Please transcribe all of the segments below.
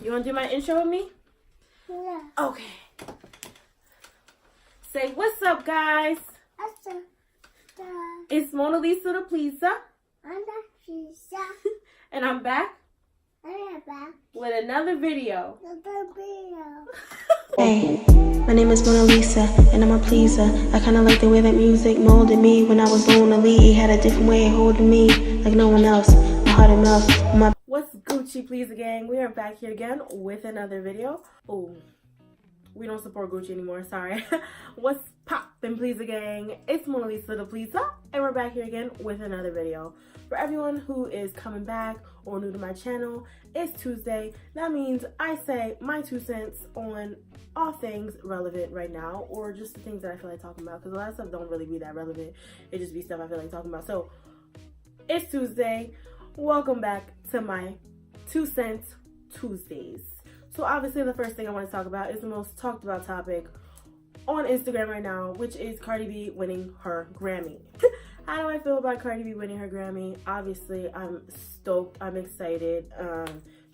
You want to do my intro with me? Yeah. Okay. Say, what's up, guys? It's Mona Lisa the Pleaser. I'm the Lisa. And I'm back I'm back. with another video. Hey, my name is Mona Lisa, and I'm a pleaser. I kinda like the way that music molded me. When I was lonely, it had a different way of holding me, like no one else. My heart and mouth, my... What's Gucci, Pleaser gang? We are back here again with another video. Oh, we don't support Gucci anymore, sorry. What's poppin', Pleaser gang? It's Mona Lisa the Pleaser, and we're back here again with another video. For everyone who is coming back or new to my channel, it's Tuesday. That means I say my 2 cents on all things relevant right now, or just the things that I feel like talking about, because a lot of stuff don't really be that relevant. It just be stuff I feel like talking about. So it's Tuesday. Welcome back to my 2 cents Tuesdays. So obviously the first thing I want to talk about is the most talked about topic on Instagram right now, which is Cardi B winning her Grammy. How do I feel about Cardi B winning her Grammy? Obviously, I'm stoked. I'm excited.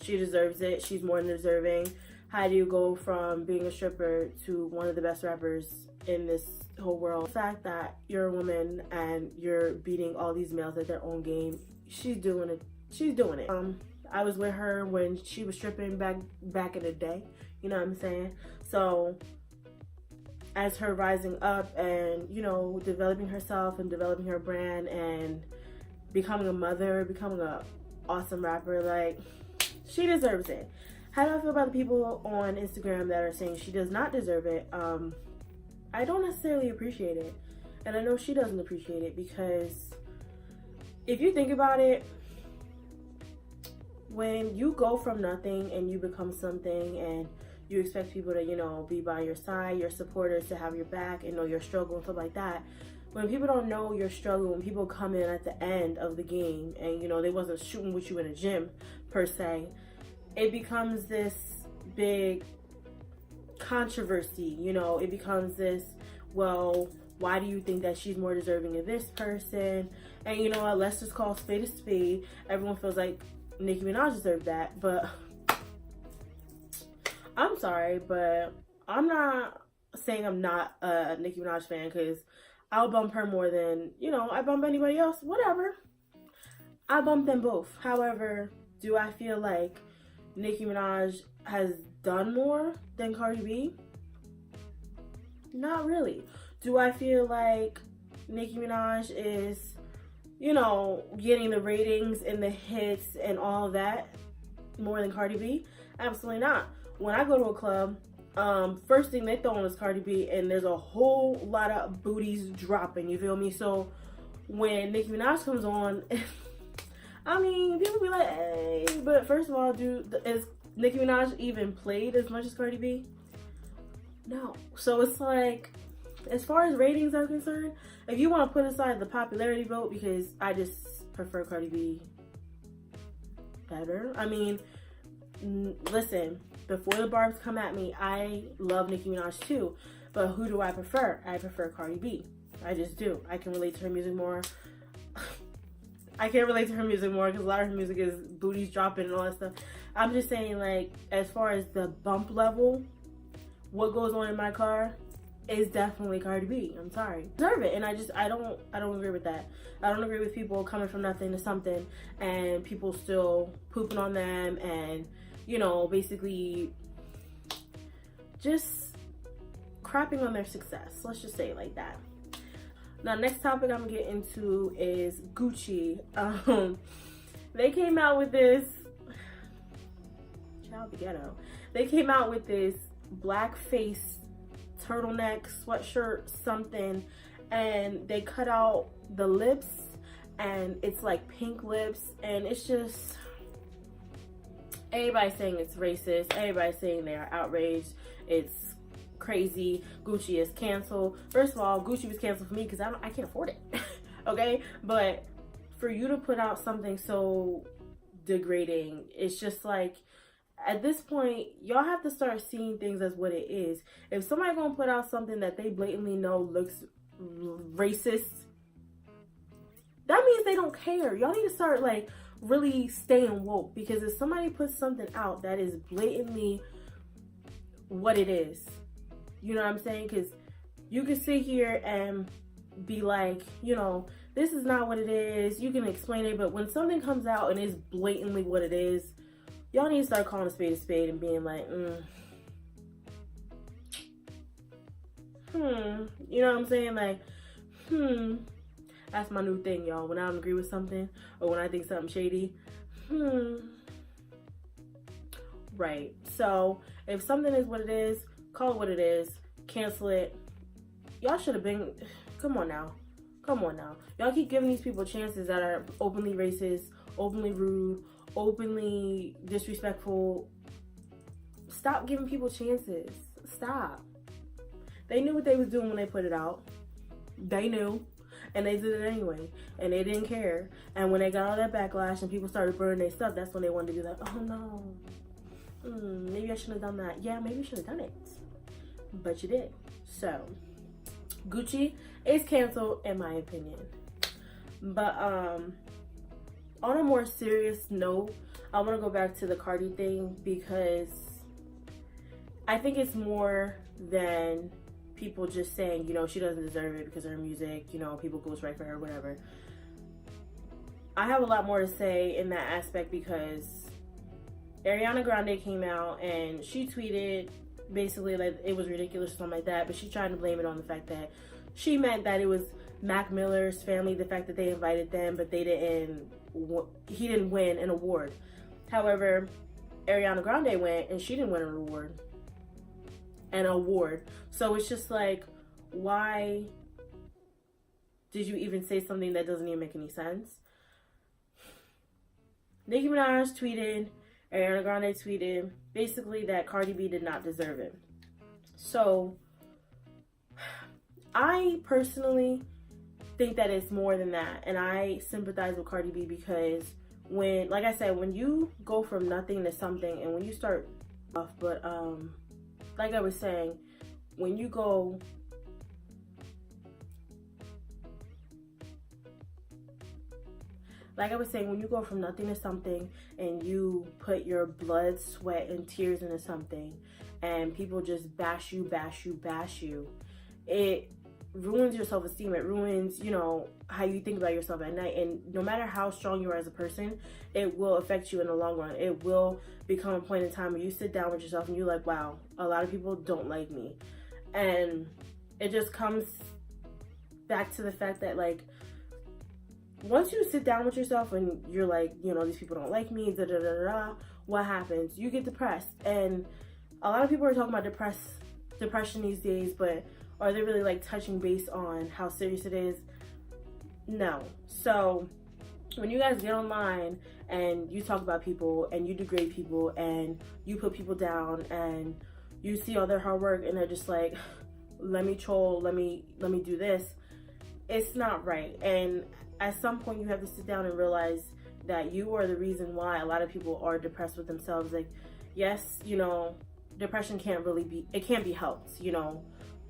She deserves it. She's more than deserving. How do you go from being a stripper to one of the best rappers in this whole world? The fact that you're a woman and you're beating all these males at their own game, she's doing it. She's doing it. I was with her when she was stripping back in the day. You know what I'm saying? So as her rising up and, you know, developing herself and developing her brand and becoming a mother, becoming a awesome rapper, like, she deserves it. How do I feel about the people on Instagram that are saying she does not deserve it? I don't necessarily appreciate it. And I know she doesn't appreciate it, because if you think about it, when you go from nothing and you become something and you expect people to, you know, be by your side, your supporters, to have your back and know your struggle and stuff like that. When people don't know your struggle, when people come in at the end of the game and, you know, they wasn't shooting with you in a gym per se, it becomes this big controversy. You know, it becomes this, well, why do you think that she's more deserving of this person? And you know what, let's just call spade a spade. Everyone feels like Nicki Minaj deserved that, but I'm sorry, but I'm not saying I'm not a Nicki Minaj fan, because I'll bump her more than, you know, I bump anybody else. Whatever. I bump them both. However, do I feel like Nicki Minaj has done more than Cardi B? Not really. Do I feel like Nicki Minaj is, you know, getting the ratings and the hits and all that more than Cardi B? Absolutely not. When I go to a club, first thing they throw on is Cardi B, and there's a whole lot of booties dropping, you feel me? So when Nicki Minaj comes on, I mean, people be like, hey, but first of all, dude, is Nicki Minaj even played as much as Cardi B? No. So it's like, as far as ratings are concerned, if you want to put aside the popularity vote, because I just prefer Cardi B better. I mean, listen, before the barbs come at me, I love Nicki Minaj too, but who do I prefer? I prefer Cardi B. I just do. I can relate to her music more. I can't relate to her music more because a lot of her music is booties dropping and all that stuff. I'm just saying, like, as far as the bump level, what goes on in my car is definitely Cardi B. I'm sorry. Deserve it. And I don't agree with that. I don't agree with people coming from nothing to something and people still pooping on them and, you know, basically just crapping on their success. Let's just say it like that. Now, next topic I'm gonna get into is Gucci. They came out with this, child the ghetto. They came out with this black face turtleneck sweatshirt something, and they cut out the lips, and it's like pink lips, and it's just, everybody's saying it's racist, everybody's saying they are outraged, it's crazy, Gucci is canceled. First of all, Gucci was canceled for me because I can't afford it. Okay, but for you to put out something so degrading, it's just like, at this point, y'all have to start seeing things as what it is. If somebody gonna put out something that they blatantly know looks racist, that means they don't care. Y'all need to start, like, really staying woke, because if somebody puts something out that is blatantly what it is, you know what I'm saying? Because you can sit here and be like, you know, this is not what it is. You can explain it, but when something comes out and is blatantly what it is, y'all need to start calling a spade and being like, you know what I'm saying? Like, that's my new thing, y'all. When I don't agree with something or when I think something shady, right. So if something is what it is, call it what it is, cancel it. Y'all should have been, come on now. Y'all keep giving these people chances that are openly racist, openly rude, openly disrespectful. Stop giving people chances. Stop. They knew what they was doing when they put it out. They knew. And they did it anyway. And they didn't care. And when they got all that backlash and people started burning their stuff, that's when they wanted to be like, oh no. Maybe I shouldn't have done that. Yeah, maybe you should have done it. But you did. So, Gucci is canceled in my opinion. But on a more serious note, I want to go back to the Cardi thing, because I think it's more than people just saying, you know, she doesn't deserve it because of her music, you know, people goes right for her, whatever. I have a lot more to say in that aspect, because Ariana Grande came out and she tweeted basically like it was ridiculous or something like that, but she tried to blame it on the fact that she meant that it was Mac Miller's family, the fact that they invited them, but he didn't win an award. However, Ariana Grande went and she didn't win an award. So it's just like, why did you even say something that doesn't even make any sense? Nicki Minaj tweeted, Ariana Grande tweeted, basically that Cardi B did not deserve it. So I personally think that it's more than that, and I sympathize with Cardi B, because when, like I said, when you go from nothing to something, and when you start off, but like I was saying, when you go from nothing to something, and you put your blood, sweat, and tears into something, and people just bash you, it ruins your self-esteem. It ruins, you know, how you think about yourself at night. And no matter how strong you are as a person, it will affect you in the long run. It will become a point in time where you sit down with yourself and you're like, wow, a lot of people don't like me. And it just comes back to the fact that, like, once you sit down with yourself and you're like, you know, these people don't like me, what happens? You get depressed. And a lot of people are talking about depression these days, but are they really like touching base on how serious it is? No. So when you guys get online and you talk about people and you degrade people and you put people down and you see all their hard work and they're just like, let me troll, let me do this, it's not right. And at some point you have to sit down and realize that you are the reason why a lot of people are depressed with themselves. Like, yes, you know, depression can't be helped, you know.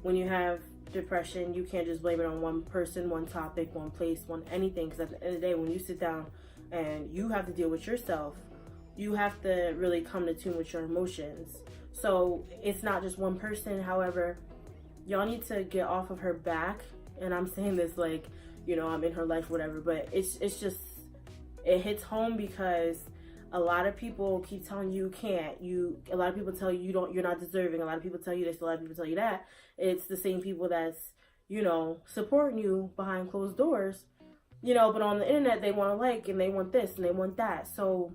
When you have depression, you can't just blame it on one person, one topic, one place, anything. Because at the end of the day, when you sit down and you have to deal with yourself, you have to really come to tune with your emotions. So it's not just one person. However, y'all need to get off of her back. And I'm saying this like, you know, I'm in her life, whatever. But it's just, it hits home, because a lot of people keep telling you can't. A lot of people tell you you're not deserving. A lot of people tell you this, a lot of people tell you that. It's the same people that's, you know, supporting you behind closed doors, you know, but on the internet they want to like, and they want this and they want that. So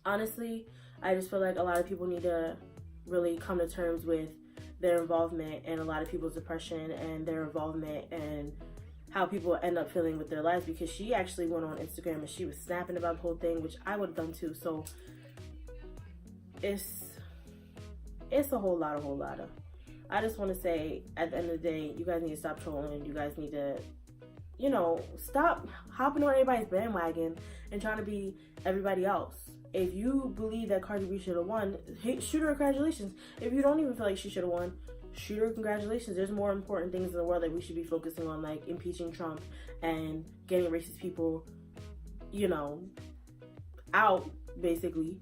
honestly, I just feel like a lot of people need to really come to terms with their involvement and a lot of people's depression and their involvement and how people end up feeling with their lives. Because she actually went on Instagram and she was snapping about the whole thing, which I would have done too. So it's a whole lot of. I just want to say, at the end of the day, you guys need to stop trolling. You guys need to, you know, stop hopping on everybody's bandwagon and trying to be everybody else. If you believe that Cardi B should have won, shoot her congratulations. If you don't even feel like she should have won, shoot her congratulations. There's more important things in the world that we should be focusing on, like impeaching Trump and getting racist people, you know, out, basically,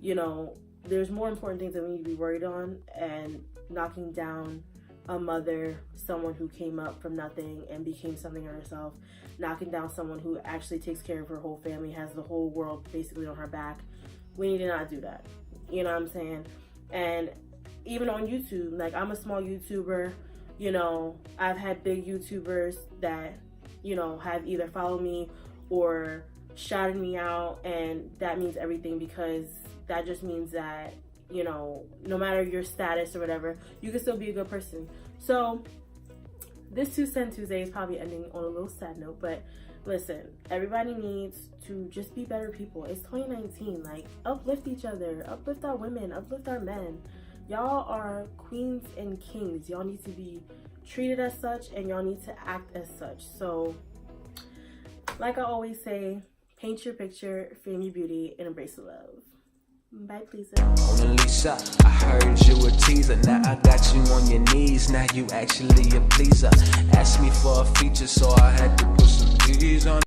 you know, there's more important things that we need to be worried on, and knocking down a mother, someone who came up from nothing and became something herself, knocking down someone who actually takes care of her whole family, has the whole world basically on her back. We need to not do that. You know what I'm saying? And even on YouTube, like, I'm a small YouTuber, you know, I've had big YouTubers that, you know, have either followed me or shouted me out, and that means everything, because that just means that, you know, no matter your status or whatever, you can still be a good person. So this 2 Cent Tuesday is probably ending on a little sad note, but listen, everybody needs to just be better people. It's 2019. Like, uplift each other, uplift our women, uplift our men. Y'all are queens and kings. Y'all need to be treated as such, and y'all need to act as such. So, like I always say, paint your picture, frame your beauty, and embrace the love. Bye, pleaser. Mona Lisa, I heard you a teaser. Now I got you on your knees. Now you actually a pleaser. Asked me for a feature, so I had to put some G's on.